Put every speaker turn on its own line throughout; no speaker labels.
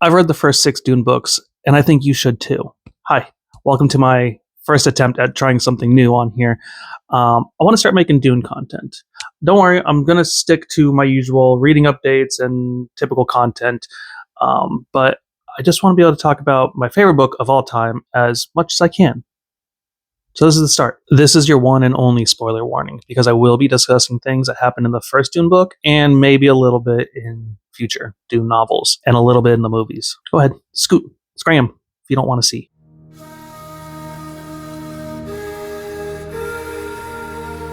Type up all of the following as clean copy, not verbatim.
I've read the first 6 Dune books, and I think you should too. Hi, welcome to my first attempt at trying something new on here. I want to start making Dune content. Don't worry, I'm going to stick to my usual reading updates and typical content, but I just want to be able to talk about my favorite book of all time as much as I can. So this is the start. This is your one and only spoiler warning, because I will be discussing things that happened in the first Dune book and maybe a little bit in future Dune novels and a little bit in the movies. Go ahead, scram if you don't want to see.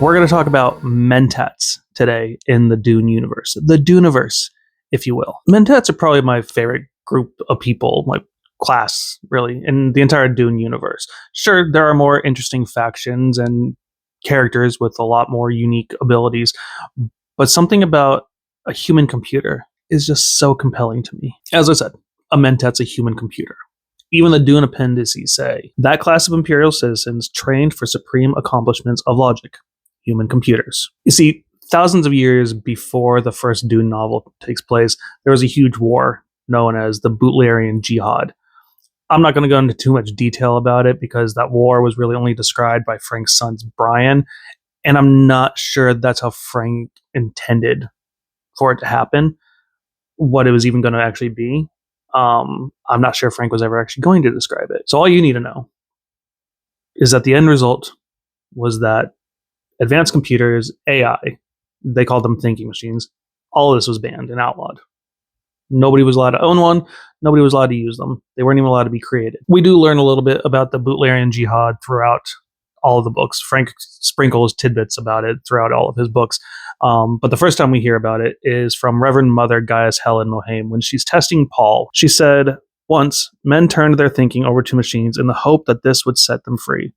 We're going to talk about Mentats today in the Dune universe. The Duneverse, if you will. Mentats are probably my favorite group of people, like class, really, in the entire Dune universe. Sure, there are more interesting factions and characters with a lot more unique abilities, but something about a human computer is just so compelling to me. As I said, a Mentat's a human computer. Even the Dune appendices say that class of Imperial citizens trained for supreme accomplishments of logic, human computers. You see, thousands of years before the first Dune novel takes place, there was a huge war known as the Butlerian Jihad. I'm not going to go into too much detail about it because that war was really only described by Frank's son, Brian, and I'm not sure that's how Frank intended for it to happen, what it was even going to actually be. I'm not sure Frank was ever actually going to describe it. So all you need to know is that the end result was that advanced computers, AI, they called them thinking machines, all of this was banned and outlawed. Nobody was allowed to own one. Nobody was allowed to use them. They weren't even allowed to be created. We do learn a little bit about the Butlerian Jihad throughout all of the books. Frank sprinkles tidbits about it throughout all of his books. But the first time we hear about it is from Reverend Mother Gaius Helen Mohaim when she's testing Paul. She said, "Once, men turned their thinking over to machines in the hope that this would set them free.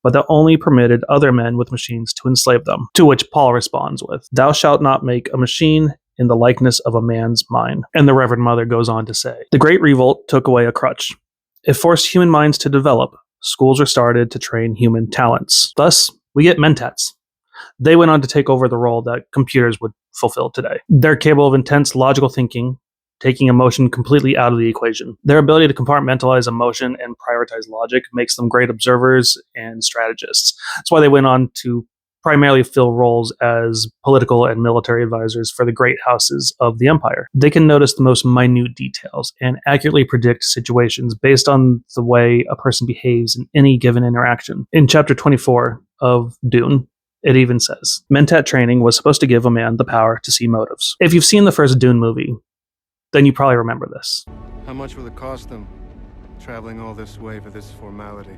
But that only permitted other men with machines to enslave them." To which Paul responds with, "Thou shalt not make a machine in the likeness of a man's mind." And the Reverend Mother goes on to say, "The Great Revolt took away a crutch. It forced human minds to develop. Schools were started to train human talents. Thus, we get Mentats. They went on to take over the role that computers would fulfill today. They're capable of intense logical thinking, taking emotion completely out of the equation. Their ability to compartmentalize emotion and prioritize logic makes them great observers and strategists. That's why they went on to primarily fill roles as political and military advisors for the great houses of the empire. They can notice the most minute details and accurately predict situations based on the way a person behaves in any given interaction." In chapter 24 of Dune, it even says, "Mentat training was supposed to give a man the power to see motives." If you've seen the first Dune movie, then you probably remember this.
How much will it cost them, traveling all this way for this formality?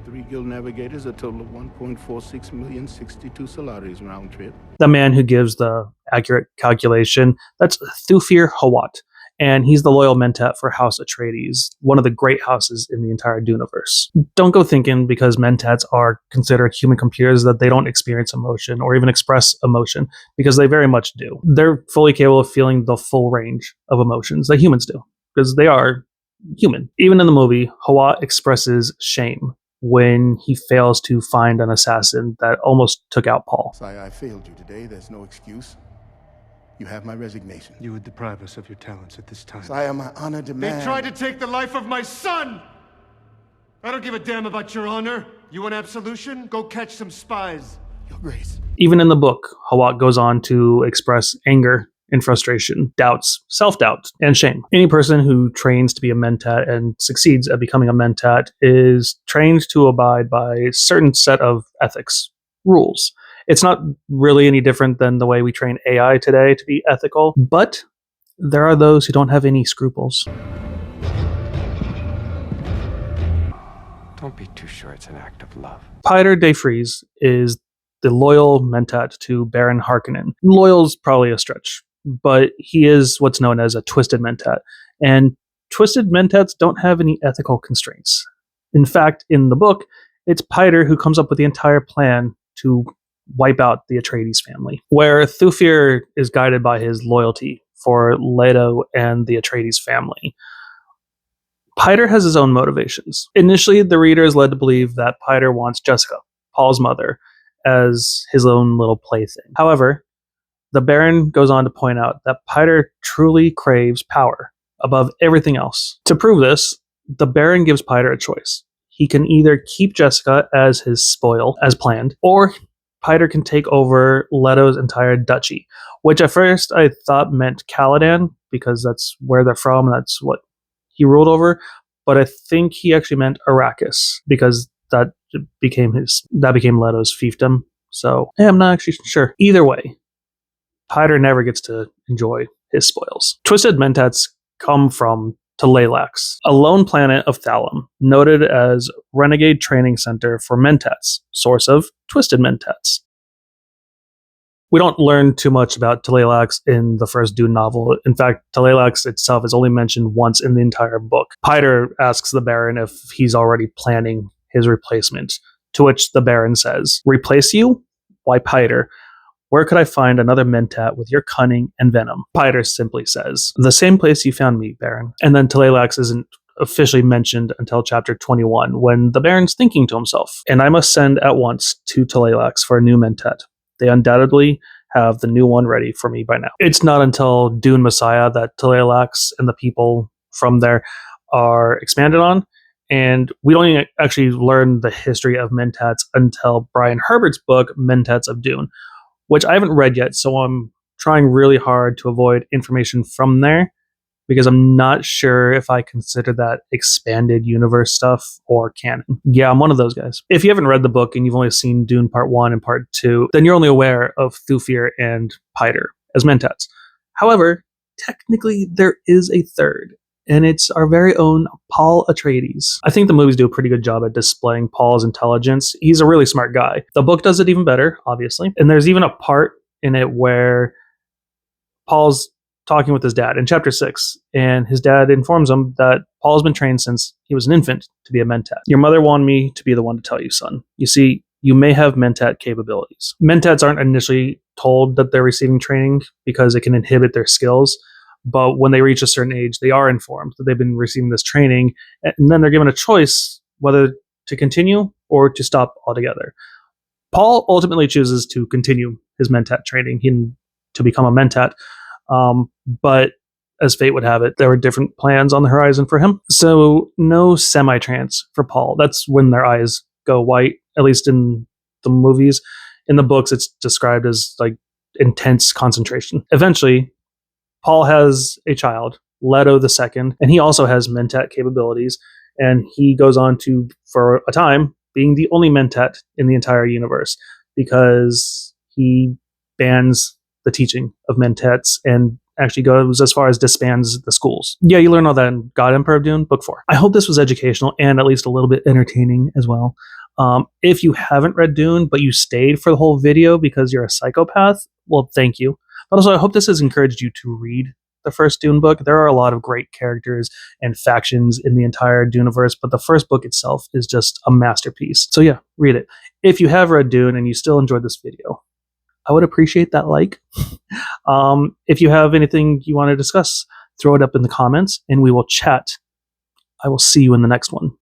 3 guild navigators, a total of 1.46 million, 62 salaries round trip.
The man who gives the accurate calculation, that's Thufir Hawat, and he's the loyal Mentat for House Atreides, one of the great houses in the entire Duneverse. Don't go thinking because Mentats are considered human computers that they don't experience emotion or even express emotion, because they very much do. They're fully capable of feeling the full range of emotions that humans do, because they are human. Even in the movie, Hawat expresses shame when he fails to find an assassin that almost took out Paul.
Sire, I failed you today. There's no excuse. You have my resignation.
You would deprive us of your talents at this time.
Sire, my honor demands...
They tried to take the life of my son! I don't give a damn about your honor. You want absolution? Go catch some spies.
Your Grace.
Even in the book, Hawat goes on to express anger and frustration, doubts, self-doubt, and shame. Any person who trains to be a Mentat and succeeds at becoming a Mentat is trained to abide by a certain set of ethics, rules. It's not really any different than the way we train AI today to be ethical, but there are those who don't have any scruples.
Don't be too sure it's an act of love.
Piter de Vries is the loyal Mentat to Baron Harkonnen. Loyal's probably a stretch, but he is what's known as a twisted Mentat. And twisted Mentats don't have any ethical constraints. In fact, in the book, it's Piter who comes up with the entire plan to wipe out the Atreides family, where Thufir is guided by his loyalty for Leto and the Atreides family. Piter has his own motivations. Initially, the reader is led to believe that Piter wants Jessica, Paul's mother, as his own little plaything. However, the Baron goes on to point out that Piter truly craves power, above everything else. To prove this, the Baron gives Piter a choice. He can either keep Jessica as his spoil, as planned, or Piter can take over Leto's entire duchy, which at first I thought meant Caladan, because that's where they're from, and that's what he ruled over. But I think he actually meant Arrakis, because that became Leto's fiefdom. So yeah, I'm not actually sure. Either way, Piter never gets to enjoy his spoils. Twisted Mentats come from Telelax, a lone planet of Thalum, noted as renegade training center for Mentats, source of Twisted Mentats. We don't learn too much about Telelax in the first Dune novel. In fact, Telelax itself is only mentioned once in the entire book. Piter asks the Baron if he's already planning his replacement, to which the Baron says, "Replace you? Why, Piter? Where could I find another Mentat with your cunning and venom?" Piter simply says, "The same place you found me, Baron." And then Telelax isn't officially mentioned until chapter 21, when the Baron's thinking to himself, "And I must send at once to Telelax for a new Mentat. They undoubtedly have the new one ready for me by now." It's not until Dune Messiah that Telelax and the people from there are expanded on, and we don't even actually learn the history of Mentats until Brian Herbert's book, Mentats of Dune, which I haven't read yet, so I'm trying really hard to avoid information from there, because I'm not sure if I consider that expanded universe stuff or canon. Yeah, I'm one of those guys. If you haven't read the book and you've only seen Dune Part 1 and Part 2, then you're only aware of Thufir and Piter as Mentats. However, technically there is a third, and it's our very own Paul Atreides. I think the movies do a pretty good job at displaying Paul's intelligence. He's a really smart guy. The book does it even better, obviously. And there's even a part in it where Paul's talking with his dad in chapter 6, and his dad informs him that Paul's been trained since he was an infant to be a Mentat. "Your mother wanted me to be the one to tell you, son. You see, you may have Mentat capabilities." Mentats aren't initially told that they're receiving training because it can inhibit their skills, but when they reach a certain age, they are informed that they've been receiving this training, and then they're given a choice whether to continue or to stop altogether. Paul ultimately chooses to continue his Mentat training to become a Mentat, but as fate would have it, there were different plans on the horizon for him. So no semi-trance for Paul. That's when their eyes go white, at least in the movies. In the books, it's described as like intense concentration. Eventually, Paul has a child, Leto the Second, and he also has Mentat capabilities. And he goes on to, for a time, being the only Mentat in the entire universe, because he bans the teaching of Mentats and actually goes as far as disbands the schools. Yeah, you learn all that in God Emperor of Dune, book 4. I hope this was educational and at least a little bit entertaining as well. If you haven't read Dune, but you stayed for the whole video because you're a psychopath, well, thank you. But also, I hope this has encouraged you to read the first Dune book. There are a lot of great characters and factions in the entire Duneverse, but the first book itself is just a masterpiece. So yeah, read it. If you have read Dune and you still enjoyed this video, I would appreciate that like. If you have anything you want to discuss, throw it up in the comments and we will chat. I will see you in the next one.